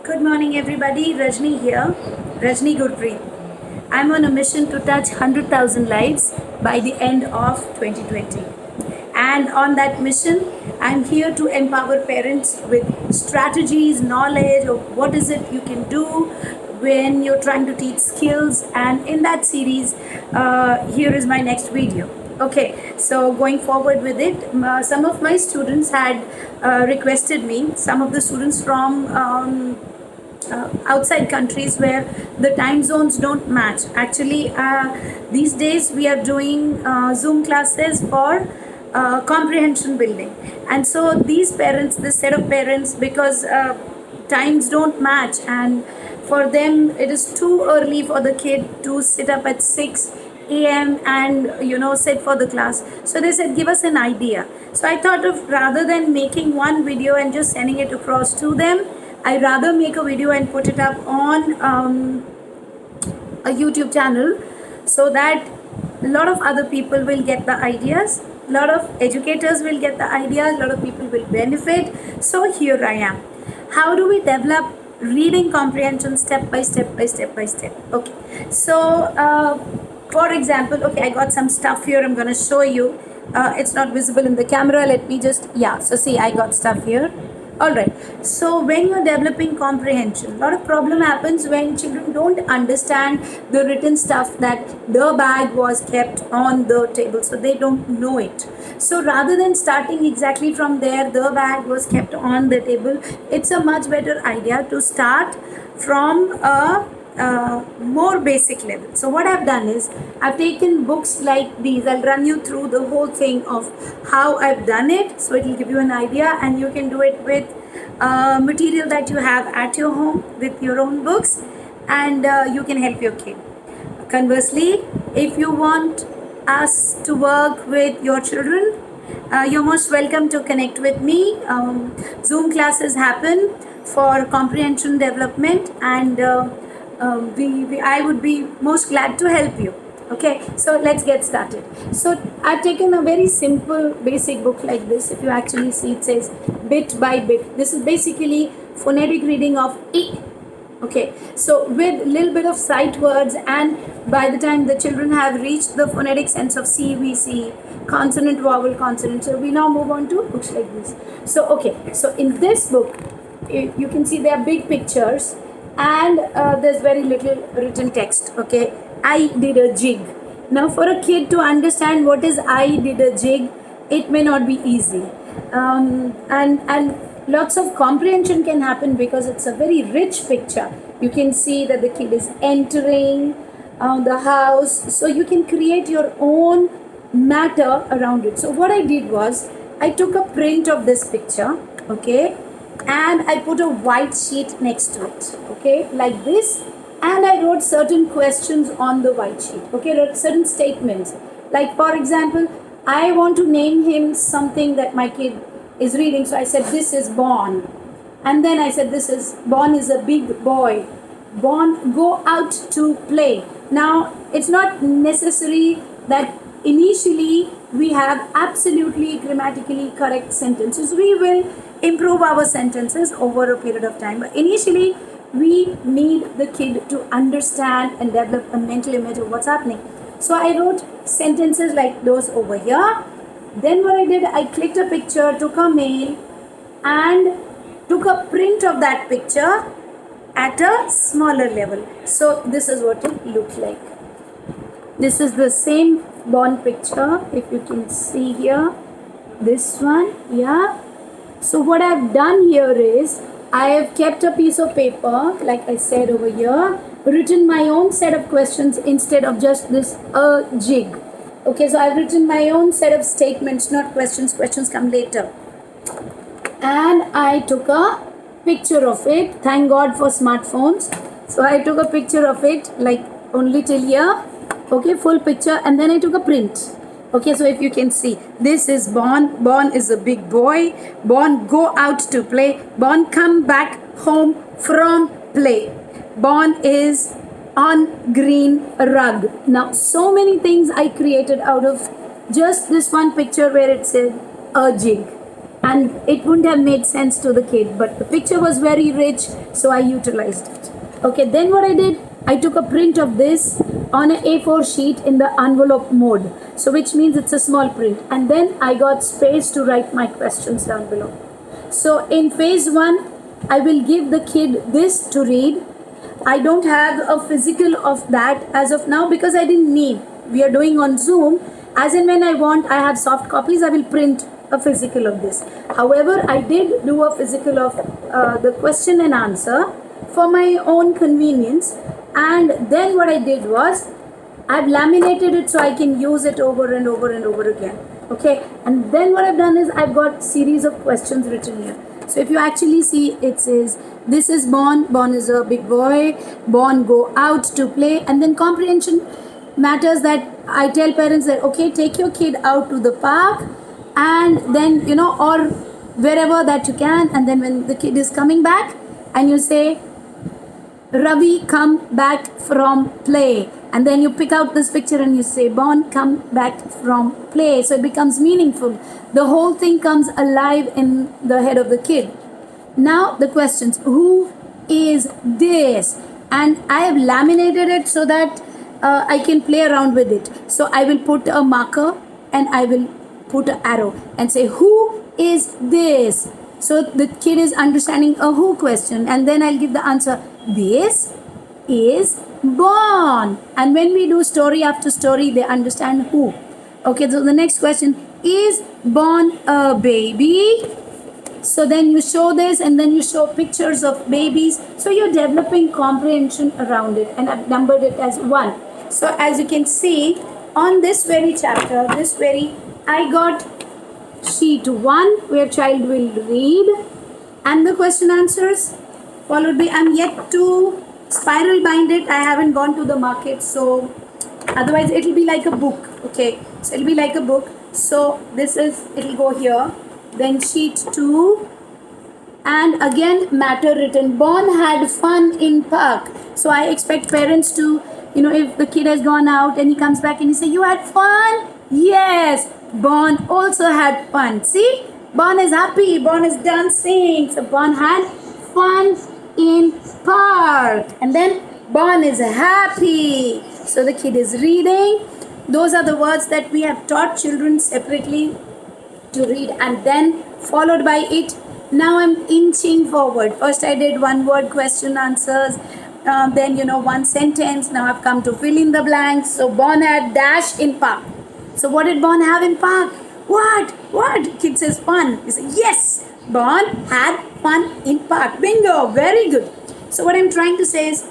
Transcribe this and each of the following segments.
Good morning, everybody. Rajni here, Rajni Gurpreet. I'm on a mission to touch 100,000 lives by the end of 2020. And on that mission, I'm here to empower parents with strategies, knowledge of what is it you can do when you're trying to teach skills. And in that series, here is my next video. Okay, so going forward with it, some of my students had requested me, some of the students from outside countries where the time zones don't match. Actually, these days we are doing Zoom classes for comprehension building, and so these parents, this set of parents, because times don't match, and for them it is too early for the kid to sit up at 6 a.m. and sit for the class. So they said, give us an idea. So I thought of, rather than making one video and just sending it across to them, I rather make a video and put it up on a YouTube channel, so that a lot of other people will get the ideas, a lot of educators will get the ideas, a lot of people will benefit. So here I am. How do we develop reading comprehension step by step by step by step? Okay, so for example, okay, I got some stuff here. I'm going to show you. It's not visible in the camera. Let me just, yeah, so see, I got stuff here. All right, so when you're developing comprehension, a lot of problem happens when children don't understand the written stuff, that the bag was kept on the table, so they don't know it. So rather than starting exactly from there, the bag was kept on the table, it's a much better idea to start from a more basic level. So what I've done is, I've taken books like these. I'll run you through the whole thing of how I've done it, so it will give you an idea, and you can do it with material that you have at your home, with your own books, and you can help your kid. Conversely, if you want us to work with your children, you're most welcome to connect with me. Zoom classes happen for comprehension development, and I would be most glad to help you. Okay, so let's get started. So I've taken a very simple basic book like this. If you actually see, it says bit by bit. This is basically phonetic reading of E. Okay, so with little bit of sight words, and by the time the children have reached the phonetic sense of C, we see consonant, vowel, consonant. So we now move on to books like this. So okay, so in this book, you can see there are big pictures, and there's very little written text. Okay, I did a jig. Now for a kid to understand what is I did a jig, it may not be easy, and lots of comprehension can happen because it's a very rich picture. You can see that the kid is entering the house, so you can create your own matter around it. So what I did was, I took a print of this picture, okay, and I put a white sheet next to it, okay, like this, and I wrote certain questions on the white sheet, okay, wrote certain statements, like for example, I want to name him something that my kid is reading, so I said this is Bon, and then I said this is, Bon is a big boy, Bon go out to play. Now it's not necessary that initially we have absolutely grammatically correct sentences. We will improve our sentences over a period of time, but initially we need the kid to understand and develop a mental image of what's happening. So I wrote sentences like those over here. Then what I did, I clicked a picture, took a mail, and took a print of that picture at a smaller level. So this is what it looks like. This is the same Bon picture, if you can see here, this one, yeah. So what I've done here is, I have kept a piece of paper, like I said over here, written my own set of questions instead of just this jig. Okay, so I've written my own set of statements, not questions. Questions come later. And I took a picture of it. Thank God for smartphones. So I took a picture of it, like only till here. Okay, full picture, and then I took a print. Okay, so if you can see, this is Bon. Bon is a big boy. Bon go out to play. Bon come back home from play. Bon is on green rug. Now, so many things I created out of just this one picture where it said a jig. and it wouldn't have made sense to the kid, but the picture was very rich, so I utilized it. Okay, then what I did, I took a print of this on an A4 sheet in the envelope mode, so which means it's a small print, and then I got space to write my questions down below. So in phase 1, I will give the kid this to read. I don't have a physical of that as of now because I didn't need. We are doing on Zoom. As and when I want, I have soft copies, I will print a physical of this. However, I did do a physical of the question and answer for my own convenience, and then what I did was I've laminated it so I can use it over and over and over again. Okay, and then what I've done is I've got series of questions written here. So if you actually see, it says this is Bon. Bon is a big boy. Bon go out to play, and then comprehension matters that I tell parents that okay, take your kid out to the park, and then or wherever that you can, and then when the kid is coming back, and you say, Ravi, come back from play. And then you pick out this picture and you say, Bon, come back from play. So it becomes meaningful. The whole thing comes alive in the head of the kid. Now the questions, who is this? And I have laminated it so that I can play around with it. So I will put a marker and I will put an arrow and say, who is this? So the kid is understanding a who question, and then I'll give the answer, this is Bon. And when we do story after story, they understand who. Okay, so the next question, is Bon a baby? So then you show this, and then you show pictures of babies. So you're developing comprehension around it, and I've numbered it as 1. So as you can see, on this very chapter, I got sheet 1 where child will read and the question answers, followed by, I'm yet to spiral bind it. I haven't gone to the market, so otherwise it'll be like a book. Okay, so it'll be like a book. So it'll go here, then sheet 2, and again matter written. Bon had fun in park. So I expect parents to, if the kid has gone out and he comes back and he say, you had fun? Yes, Bon also had fun. See, Bon is happy, Bon is dancing. So Bon had fun in park, and then Bon is happy. So the kid is reading. Those are the words that we have taught children separately to read, and then followed by it. Now I'm inching forward. First I did one word question answers, then one sentence. Now I've come to fill in the blanks. So Bon had dash in park. So what did Bon have in park? What? Kid says fun. He says yes, Bon had fun in park. Bingo, very good. So what I'm trying to say is,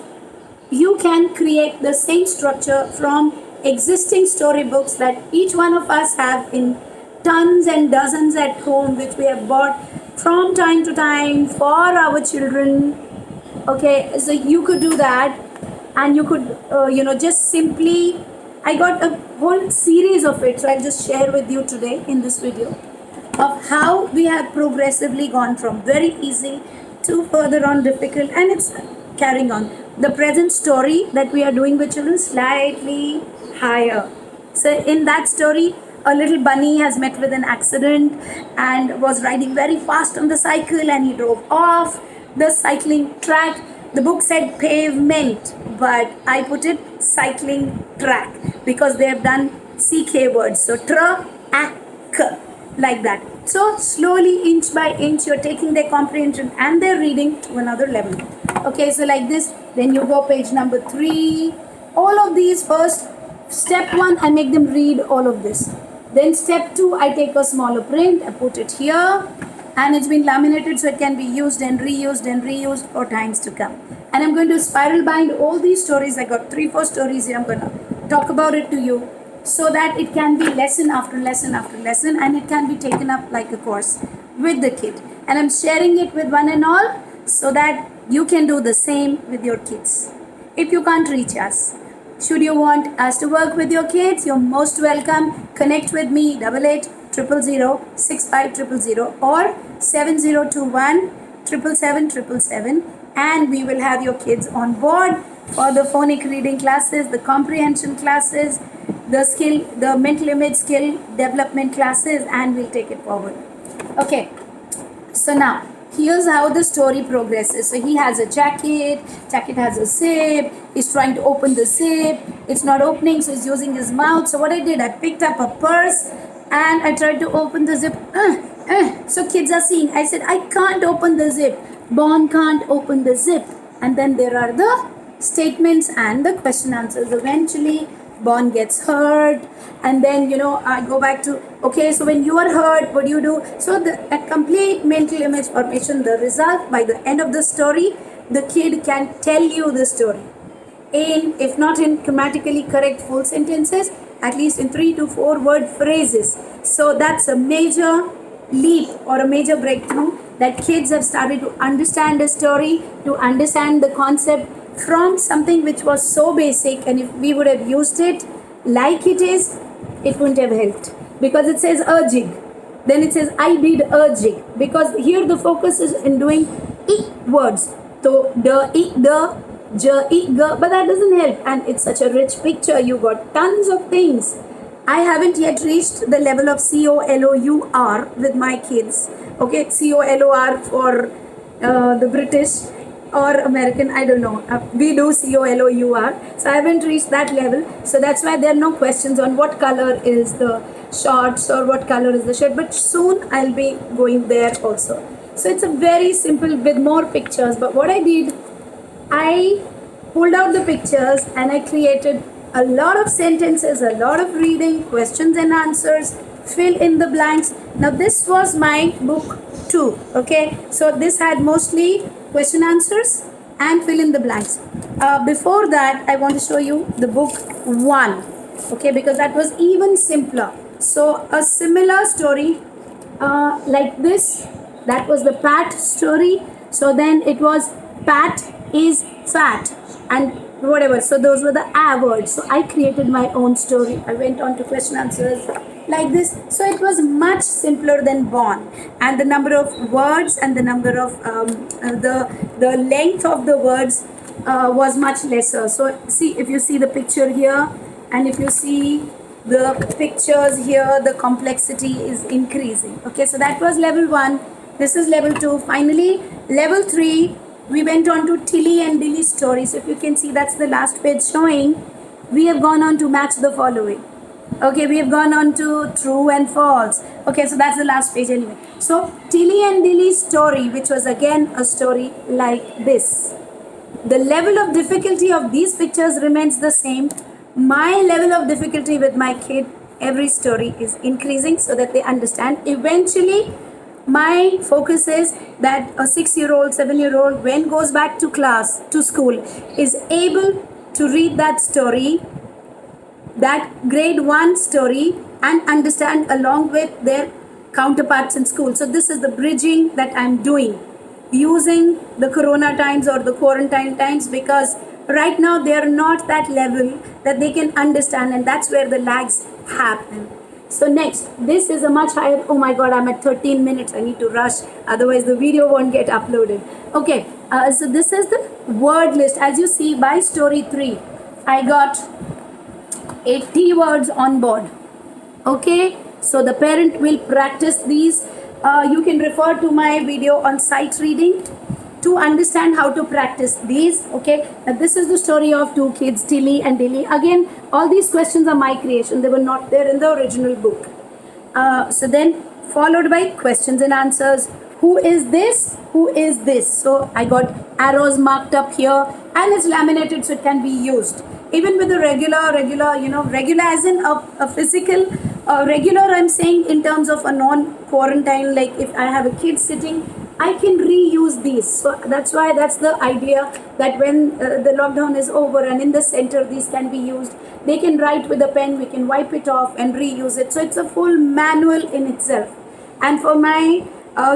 you can create the same structure from existing storybooks that each one of us have in tons and dozens at home, which we have bought from time to time for our children. Okay, so you could do that, and you could just simply, I got a whole series of it, so I'll just share with you today in this video of how we have progressively gone from very easy to further on difficult, and it's carrying on. The present story that we are doing with children slightly higher. So in that story, a little bunny has met with an accident and was riding very fast on the cycle, and he drove off the cycling track. The book said pavement, but I put it cycling track because they have done CK words. So tra-ak, like that. So slowly, inch by inch, you're taking their comprehension and their reading to another level. Okay, so like this. Then you go page number 3. All of these first. Step 1, I make them read all of this. Then step 2, I take a smaller print, I put it here, and it's been laminated so it can be used and reused for times to come. And I'm going to spiral bind all these stories. I got 3-4 stories here. I'm going to talk about it to you so that it can be lesson after lesson after lesson, and it can be taken up like a course with the kid. And I'm sharing it with one and all so that you can do the same with your kids. If you can't reach us, should you want us to work with your kids, you're most welcome. Connect with me, 8800 or 7021 777, and we will have your kids on board for the phonic reading classes, the comprehension classes, the mental image skill development classes, and we'll take it forward. Okay, So now, here's how the story progresses. So he has a jacket has a zip, he's trying to open the zip, it's not opening, so he's using his mouth. So what I did, I picked up a purse and I tried to open the zip. So kids are seeing, I said, I can't open the zip. Bon can't open the zip. And then there are the statements and the question answers. Eventually, Bon gets hurt, and then I go back to, okay, so when you are hurt, what do you do? So a complete mental image formation. The result, by the end of the story, the kid can tell you the story in, if not in grammatically correct full sentences, at least in 3 to 4 word phrases. So that's a major leap or a major breakthrough, that kids have started to understand the story, to understand the concept from something which was so basic, and if we would have used it like it is, it wouldn't have helped, because it says urging, then it says I did urging, because here the focus is in doing words, so the but that doesn't help, and it's such a rich picture. You got tons of things. I haven't yet reached the level of COLOUR with my kids. Okay, COLOR for the British or American, I don't know. We do COLOUR. So I haven't reached that level. So that's why there are no questions on what color is the shorts or what color is the shirt. But soon I'll be going there also. So it's a very simple with more pictures. But what I did, I pulled out the pictures and I created a lot of sentences, a lot of reading, questions and answers, fill in the blanks. Now this was my book 2. Okay, so this had mostly question answers and fill in the blanks. Before that, I want to show you the book 1. Okay, because that was even simpler. So a similar story like this, that was the Pat story. So then it was Pat is fat and whatever. So those were the A words. So I created my own story. I went on to question answers like this. So it was much simpler than Bon, and the number of words and the number of the length of the words was much lesser. So see, if you see the picture here and if you see the pictures here, the complexity is increasing. Okay, so that was level 1. This is level 2. Finally, level 3, we went on to Tilly and Dilly's story. So if you can see, that's the last page showing. We have gone on to match the following. Okay, we have gone on to true and false. Okay, so that's the last page anyway. So Tilly and Dilly's story, which was again a story like this. The level of difficulty of these pictures remains the same. My level of difficulty with my kid, every story is increasing so that they understand. Eventually, my focus is that a 6-year-old, 7-year-old, when goes back to class, to school, is able to read that story, that grade 1 story, and understand along with their counterparts in school. So this is the bridging that I'm doing using the corona times or the quarantine times, because right now they are not that level that they can understand, and that's where the lags happen. So next, this is a much higher, oh my god, I'm at 13 minutes, I need to rush, otherwise the video won't get uploaded. Okay, so this is the word list. As you see, by story 3, I got 80 words on board. Okay, so the parent will practice these. You can refer to my video on sight reading to understand how to practice these. Okay, this is the story of 2 kids, Tilly and Dilly. Again, all these questions are my creation. They were not there in the original book. So then followed by questions and answers. Who is this? Who is this? So I got arrows marked up here, and it's laminated so it can be used. Even with the regular, regular as in a physical, regular I'm saying in terms of a non-quarantine, like if I have a kid sitting, I can reuse these. So that's why, that's the idea, that when the lockdown is over and in the center these can be used. They can write with a pen, we can wipe it off and reuse it. So it's a full manual in itself. And for my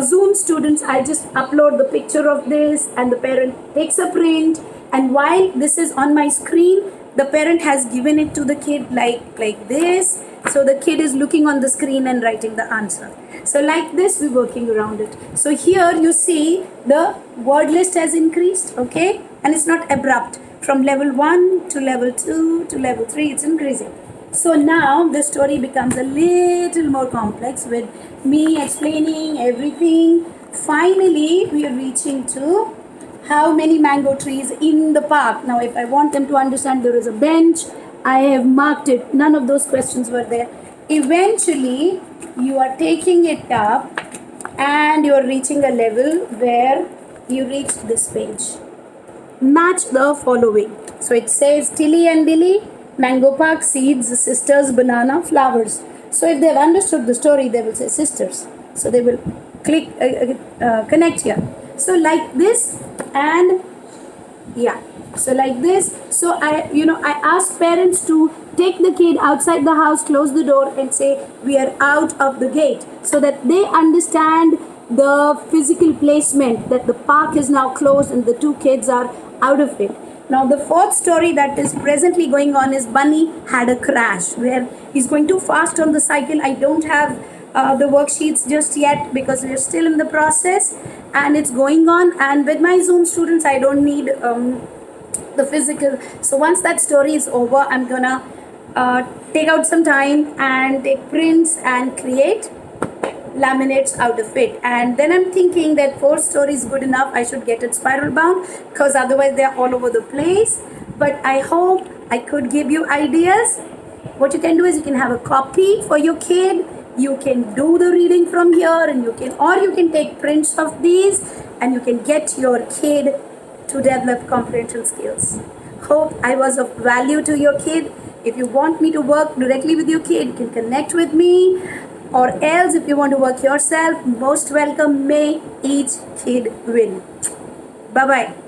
Zoom students, I just upload the picture of this and the parent takes a print, and while this is on my screen, the parent has given it to the kid like this. So the kid is looking on the screen and writing the answer. So like this, we're working around it. So here you see the word list has increased, okay? And it's not abrupt. From level 1 to level 2 to level 3, it's increasing. So now the story becomes a little more complex with me explaining everything Finally, we are reaching to how many mango trees in the park. Now, if I want them to understand there is a bench, I have marked it. None of those questions were there. Eventually, you are taking it up and you are reaching a level where you reach this page. Match the following. So it says Tilly and Dilly, Mango Park, seeds, sisters, banana, flowers. So if they have understood the story, they will say sisters. So they will click connect here. So like this, and yeah, so like this. So I ask parents to take the kid outside the house, close the door, and say we are out of the gate, so that they understand the physical placement, that the park is now closed and the two kids are out of it. Now the fourth story that is presently going on is Bunny had a crash, where he's going too fast on the cycle. I don't have the worksheets just yet because we're still in the process and it's going on, and with my Zoom students I don't need the physical. So once that story is over, I'm gonna take out some time and take prints and create laminates out of it. And then I'm thinking that 4 stories good enough. I should get it spiral bound because otherwise they're all over the place. But I hope I could give you ideas. What you can do is you can have a copy for your kid, you can do the reading from here, and you can take prints of these and you can get your kid to develop comprehension skills. Hope I was of value to your kid. If you want me to work directly with your kid, you can connect with me, or else if you want to work yourself, most welcome. May each kid win. Bye bye.